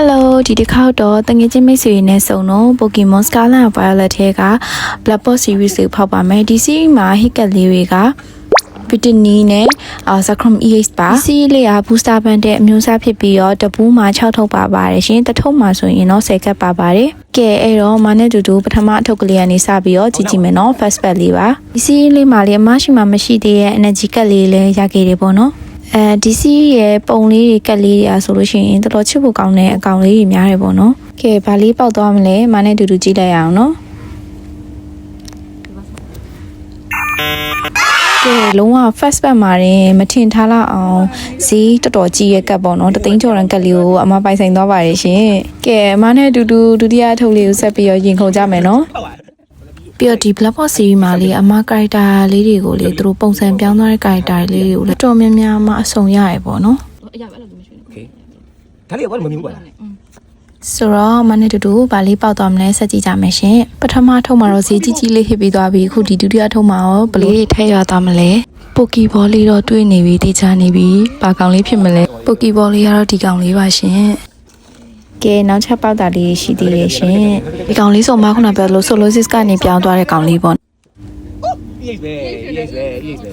Hello ဒီတစ်ခေါက်တော့တငယ်ချင်းမိတ်ဆွေနဲ့ဆုံတော့ Pokemon Scarlet and Violet ထဲက Black Box Series ကိုဖောက်ပါမယ်ဒီ series မှာ hit ကလေးတွေက Pitini နဲ့ Sacrum EX ပါဒီ series လေးက booster band တဲ့အမျိုးအစားဖြစ်ပြီးတော့တပူးမှာ6ထုတ်ပါပါတယ်ရှင်တစ်ထုပ်မှာဆိုရင်တော့10ကပ်ပါပါတယ်ကဲအဲ့တော့မနဲ့တူတူပထမအထုပ်ကလေးကနေစပြီးတော့ကြည့်ကြည့်မယ်နော် first pack လေးပါဒီ series လေးမှာလည်းအမရှိမှမရှိသေးတဲ့ energy ကပ်လေးလည်းရခဲ့တယ်ပေါ့နော်ဒီစီရဲ့ပုံလေးတွေကက်လေးတွေအားဆိုလို့ရှိရင်တော်တော်ချစ်ဖို့ကောင်းတဲ့အကောင်လေးတွေများတယ်ပေါ့နော်။ကဲဘာလေးပေါက်သွားမလဲမနဲ့တူတူကြည့်လိုက်အောင်နော်။ကဲလုံးဝ first pack မှာရင်မထင်ထားလောက်အောင်ဈေးတော်တော်ကြီးရဲ့ကက်ပေါ့နော်။တသိန်းကျော်ရန်ကက်လေးကိုအမပိုင်ဆိုင်သွားပါတယ်ရှင်။ကဲမနဲ့တူတူဒုတိယထုတ်လေးကိုဆက်ပြီးတော့ရင်ခုန်ကြမယ်နော်။ပြီးတော့ဒီ Black Box series မှာလေအမ character လေးတွေကိုလေသူတို့ပုံစံပြောင်းသွားတဲ့ character လေးတွေကိုလည်းတော်များများမှအဆုံရရပေါ့နော်ဒါလေးကဘာမှမမြင်ဘူးကွာဆိုတော့မနဲ့တူတူဗာလေးပေါက်သွားမလဲဆက်ကြည့်ကြမယ်ရှင်ပထမထုံးမှာတော့ဈေးကြီးကြီးလေးဟစ်ပြီးသွားပြီအခုဒီဒုတိယထုံးမှာရောဘလေးတွေထည့်ရသွားမလဲပိုကီဘောလေးတော့တွေးနေပြီတေချာနေပြီဘာကောင်လေးဖြစ်မလဲပိုကီဘောလေးကတော့ဒီကောင်လေးပါရှင်ကဲနောက်ချက်ပေါက်တာလေးရှိသေးရဲ့ရှင်ဒီကောင်လေးဆိုမှခုနပြောလို့ Solosis ကနေပြောင်းသွားတဲ့ကောင်လေးပေါ့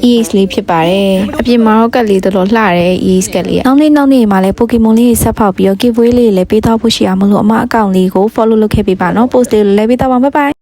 EX လေးဖြစ်ပါတယ်အပြင်မှာတော့ကက်လေးတော်တော်လှတယ် EX ကက်လေးနောက်နေ့မှာလည်း Pokemon လေးတွေဆက်ဖောက်ပြီးတော့ giveaway လေးလည်းပေးတော့ဖို့ရှိအောင်မလို့အမအကောင့်လေးကို follow လုပ်ခဲ့ပေးပါနော် post လေးလည်းပေးတော့ပါ bye bye